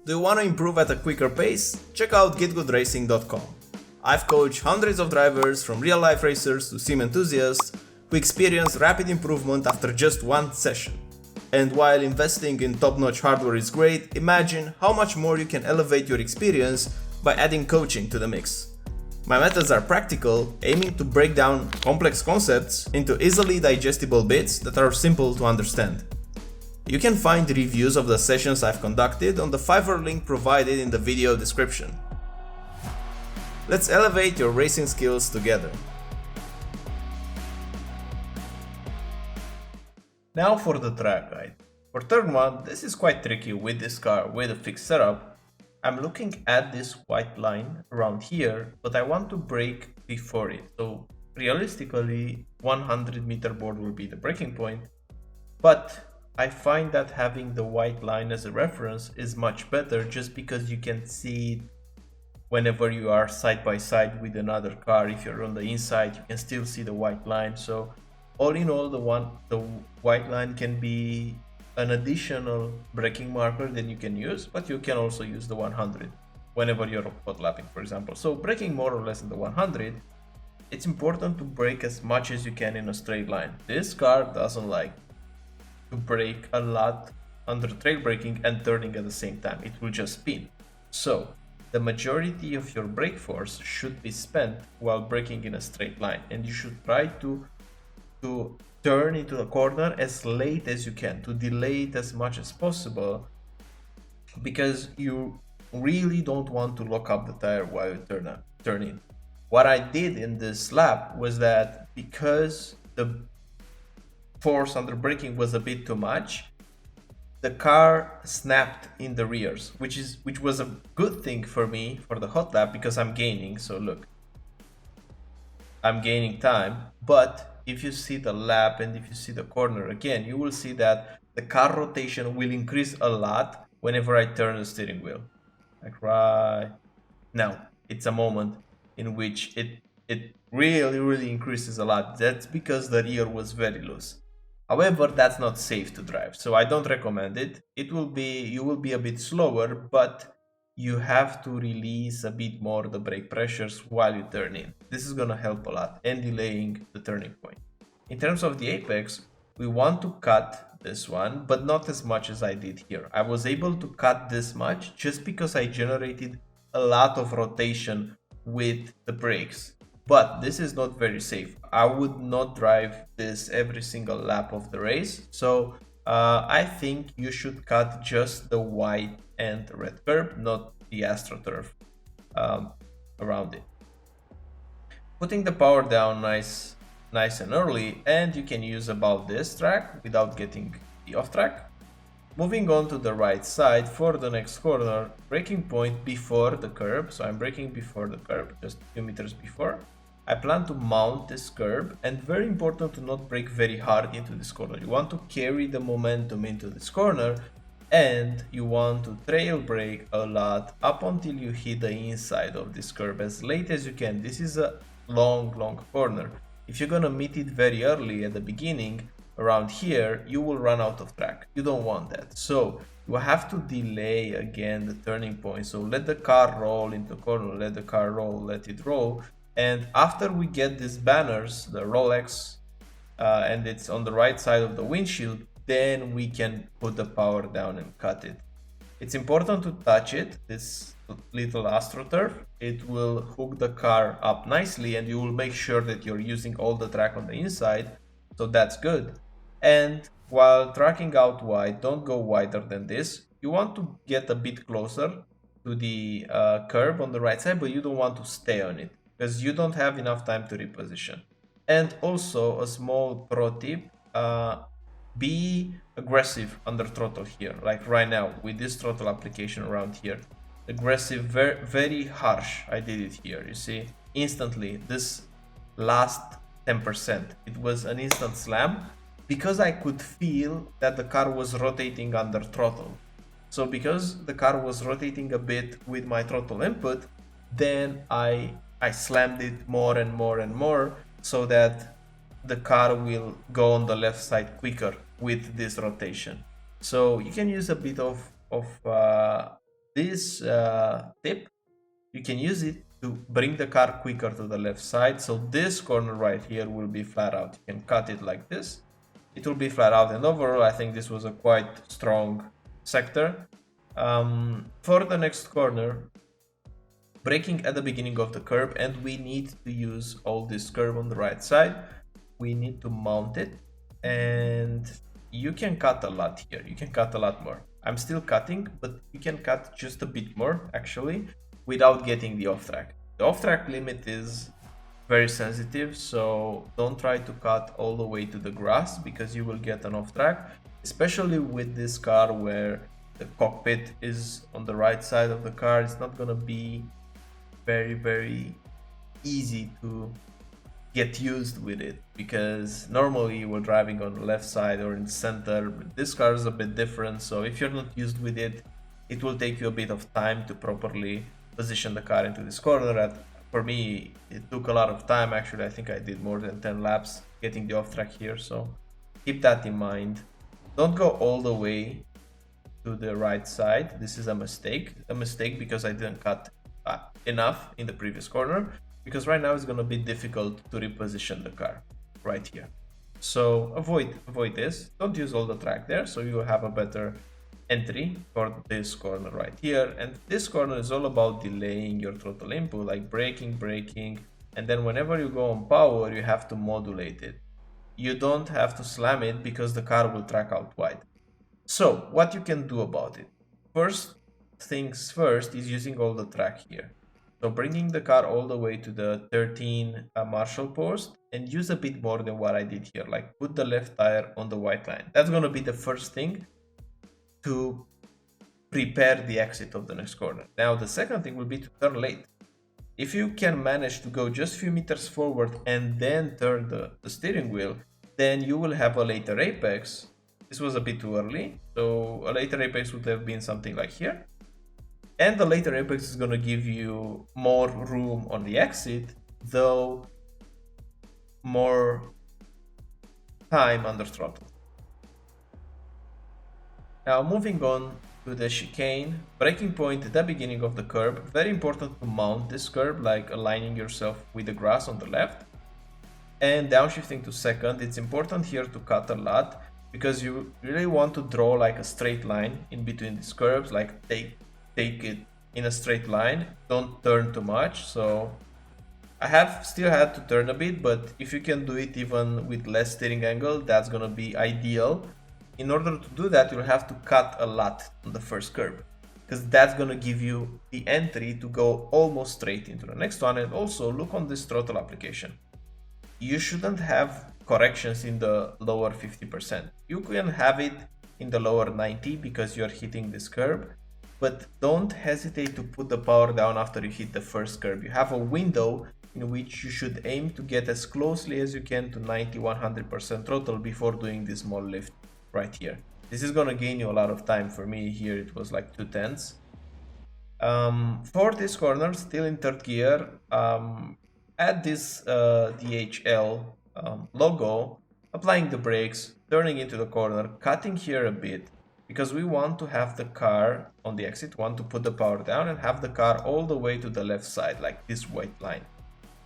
Do you want to improve at a quicker pace? Check out GITGUDRacing.com. I've coached hundreds of drivers, from real-life racers to sim enthusiasts, who experience rapid improvement after just one session. And while investing in top-notch hardware is great, imagine how much more you can elevate your experience by adding coaching to the mix. My methods are practical, aiming to break down complex concepts into easily digestible bits that are simple to understand. You can find reviews of the sessions I've conducted on the Fiverr link provided in the video description. Let's elevate your racing skills together. Now for the track guide. For turn 1, this is quite tricky with this car with a fixed setup. I'm looking at this white line around here, but I want to brake before it. So realistically, 100-meter board will be the braking point, but I find that having the white line as a reference is much better, just because you can see it whenever you are side by side with another car. If you're on the inside, you can still see the white line. So all in all, the white line can be an additional braking marker that you can use, but you can also use the 100 whenever you're hot lapping, for example. So braking more or less in the 100, it's important to brake as much as you can in a straight line. This car doesn't like to brake a lot under trail braking and turning at the same time. It will just spin. So the majority of your brake force should be spent while braking in a straight line, and you should try to turn into the corner as late as you can, to delay it as much as possible, because you really don't want to lock up the tire while you turn in. What I did in this lap was that, because the force under braking was a bit too much, the car snapped in the rears, which was a good thing for me for the hot lap, because I'm gaining. So look, I'm gaining time, but if you see the lap and if you see the corner again, you will see that the car rotation will increase a lot whenever I turn the steering wheel. Like right now, it's a moment in which it really increases a lot. That's because the rear was very loose. However, that's not safe to drive, so I don't recommend it. You will be a bit slower, but you have to release a bit more the brake pressures while you turn in. This is gonna help a lot and delaying the turning point. In terms of the apex, we want to cut this one, but not as much as I did here. I was able to cut this much just because I generated a lot of rotation with the brakes. But this is not very safe. I would not drive this every single lap of the race. So I think you should cut just the white and red curb, not the AstroTurf around it. Putting the power down nice and early, and you can use about this track without getting the off track. Moving on to the right side for the next corner, braking point before the curb. So I'm braking before the curb, just a few meters before. I plan to mount this curb, and very important to not brake very hard into this corner. You want to carry the momentum into this corner, and you want to trail brake a lot up until you hit the inside of this curb as late as you can. This is a long corner. If you're gonna meet it very early at the beginning, around here, you will run out of track. You don't want that. So you have to delay again the turning point. So let the car roll into the corner, let the car roll, let it roll. And after we get these banners, the Rolex, and it's on the right side of the windshield, then we can put the power down and cut it. It's important to touch it, this little AstroTurf. It will hook the car up nicely, and you will make sure that you're using all the track on the inside. So that's good. And while tracking out wide, don't go wider than this. You want to get a bit closer to the curb on the right side, but you don't want to stay on it, because you don't have enough time to reposition. And also a small pro tip, be aggressive under throttle here, like right now with this throttle application around here. Aggressive, very harsh. I did it here, you see, instantly. This last 10%, it was an instant slam, because I could feel that the car was rotating under throttle. So because the car was rotating a bit with my throttle input, then I slammed it more and more so that the car will go on the left side quicker with this rotation. So you can use a bit of this tip, you can use it to bring the car quicker to the left side. So this corner right here will be flat out. You can cut it like this. It will be flat out, and overall I think this was a quite strong sector. For the next corner, braking at the beginning of the curb, and we need to use all this curb on the right side. We need to mount it, and you can cut a lot here. You can cut a lot more. I'm still cutting, but you can cut just a bit more actually without getting the off track. The off track limit is very sensitive, so don't try to cut all the way to the grass because you will get an off track, especially with this car where the cockpit is on the right side of the car. It's not gonna be very easy to get used with it, because normally you were driving on the left side or in the center, but this car is a bit different. So if you're not used with it, it will take you a bit of time to properly position the car into this corner. For me, it took a lot of time actually. I think I did more than 10 laps getting the off track here, so keep that in mind. Don't go all the way to the right side. This is a mistake because I didn't cut enough in the previous corner, because right now it's going to be difficult to reposition the car right here. So avoid this. Don't use all the track there, so you will have a better entry for this corner right here. And this corner is all about delaying your throttle input, like braking, and then whenever you go on power, you have to modulate it. You don't have to slam it because the car will track out wide. So what you can do about it? First things first is using all the track here. So bringing the car all the way to the 13 Marshall post, and use a bit more than what I did here, like put the left tire on the white line. That's going to be the first thing to prepare the exit of the next corner. Now the second thing will be to turn late. If you can manage to go just a few meters forward and then turn the steering wheel, then you will have a later apex. This was a bit too early, so a later apex would have been something like here. And the later apex is going to give you more room on the exit, though more time under throttle. Now moving on to the chicane, braking point at the beginning of the curb. Very important to mount this curb, like aligning yourself with the grass on the left. And downshifting to second, it's important here to cut a lot, because you really want to draw like a straight line in between these curves, like take it in a straight line, don't turn too much. So I have still had to turn a bit, but if you can do it even with less steering angle, that's gonna be ideal. In order to do that, you'll have to cut a lot on the first curve, because that's gonna give you the entry to go almost straight into the next one. And also look on this throttle application. You shouldn't have corrections in the lower 50%. You can have it in the lower 90 because you're hitting this curb, but don't hesitate to put the power down after you hit the first curb. You have a window in which you should aim to get as closely as you can to 90-100% throttle before doing this small lift right here. This is gonna gain you a lot of time. For me here it was like 2/10. For this corner, still in third gear, add this DHL logo, applying the brakes, turning into the corner, cutting here a bit, because we want to have the car on the exit, want to put the power down and have the car all the way to the left side, like this white line.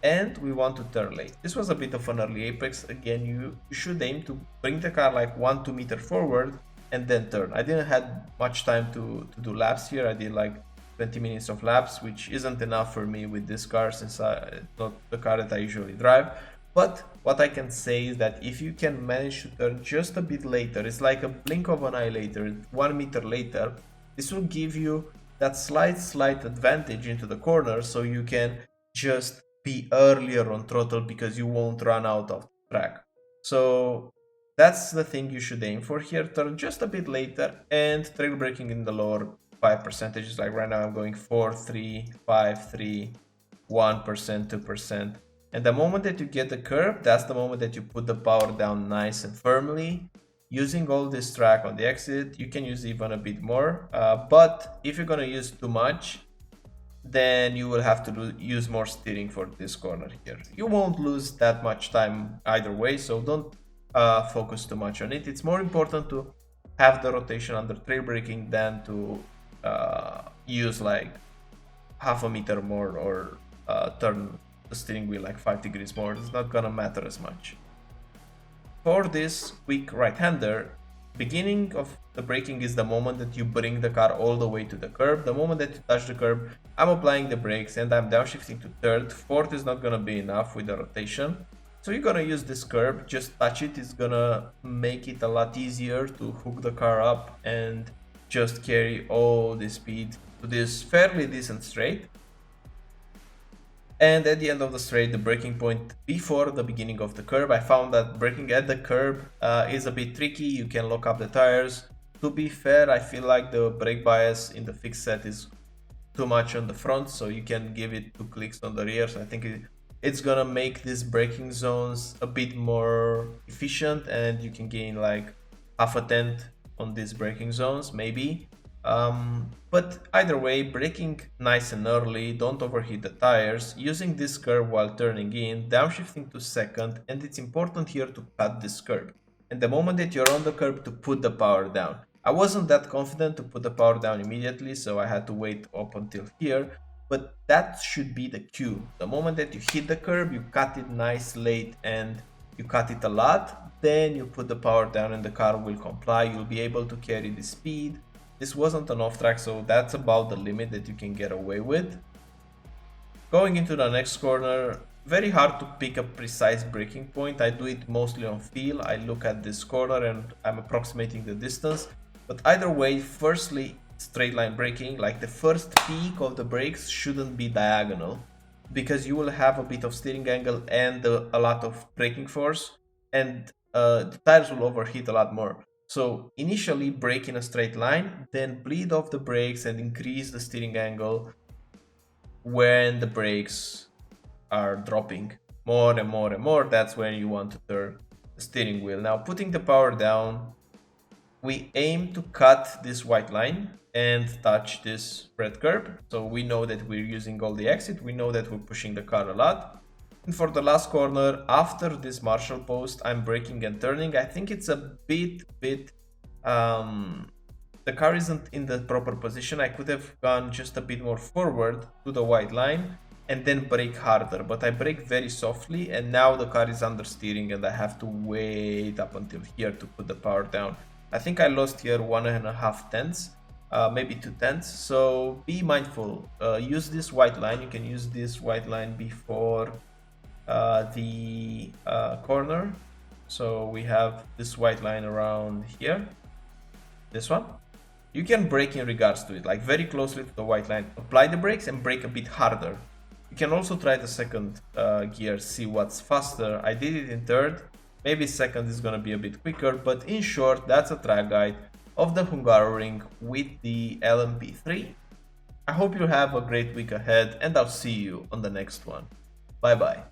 And we want to turn late. This was a bit of an early apex. Again, you should aim to bring the car like 1-2 meters forward and then turn. I didn't have much time to do laps here. I did like 20 minutes of laps, which isn't enough for me with this car, since it's not the car that I usually drive. But what I can say is that if you can manage to turn just a bit later, it's like a blink of an eye later, 1 meter later, this will give you that slight advantage into the corner, so you can just be earlier on throttle because you won't run out of track. So that's the thing you should aim for here. Turn just a bit later, and trail braking in the lower 5%. Like right now I'm going 4, 3, 5, 3, 1%, 2%. And the moment that you get the curb, that's the moment that you put the power down nice and firmly. Using all this track on the exit, you can use even a bit more. But if you're gonna use too much, then you will have to use more steering for this corner here. You won't lose that much time either way, so don't focus too much on it. It's more important to have the rotation under trail braking than to use like half a meter more or turn the steering wheel like 5 degrees more. It's not gonna matter as much. For this quick right-hander, beginning of the braking is the moment that you bring the car all the way to the curb. The moment that you touch the curb, I'm applying the brakes and I'm downshifting to third. Fourth is not gonna be enough with the rotation. So you're gonna use this curb, just touch it. It's gonna make it a lot easier to hook the car up and just carry all the speed to this fairly decent straight. And at the end of the straight, the braking point before the beginning of the curb, I found that braking at the curb is a bit tricky. You can lock up the tires. To be fair, I feel like the brake bias in the fixed set is too much on the front, so you can give it 2 clicks on the rear. So I think it's gonna make these braking zones a bit more efficient, and you can gain like half a tenth on these braking zones, maybe. But either way, braking nice and early, don't overheat the tires, using this curb while turning in, downshifting to second, and it's important here to cut this curb. And the moment that you're on the curb, to put the power down. I wasn't that confident to put the power down immediately, so I had to wait up until here, but that should be the cue. The moment that you hit the curb, you cut it nice late and you cut it a lot, then you put the power down and the car will comply. You'll be able to carry the speed. This wasn't an off track, so that's about the limit that you can get away with. Going into the next corner, very hard to pick a precise braking point. I do it mostly on feel. I look at this corner and I'm approximating the distance. But either way, firstly, straight line braking, like the first peak of the brakes shouldn't be diagonal, because you will have a bit of steering angle and a lot of braking force, and the tires will overheat a lot more. So initially brake in a straight line, then bleed off the brakes and increase the steering angle when the brakes are dropping more and more and more. That's when you want to turn the steering wheel. Now, putting the power down, we aim to cut this white line and touch this red curb. So we know that we're using all the exit. We know that we're pushing the car a lot. And for the last corner, after this Marshall post, I'm braking and turning. I think it's a bit, the car isn't in the proper position. I could have gone just a bit more forward to the white line and then brake harder, but I brake very softly, and now the car is understeering and I have to wait up until here to put the power down. I think I lost here 1.5 tenths, maybe 2 tenths. So be mindful, use this white line. You can use this white line before the corner. So we have this white line around here, this one. You can brake in regards to it, like very closely to the white line, apply the brakes and brake a bit harder. You can also try the second gear, see what's faster. I did it in third, maybe second is gonna be a bit quicker, but in short, that's a track guide of the Hungaroring with the LMP3. I hope you have a great week ahead, and I'll see you on the next one. Bye bye.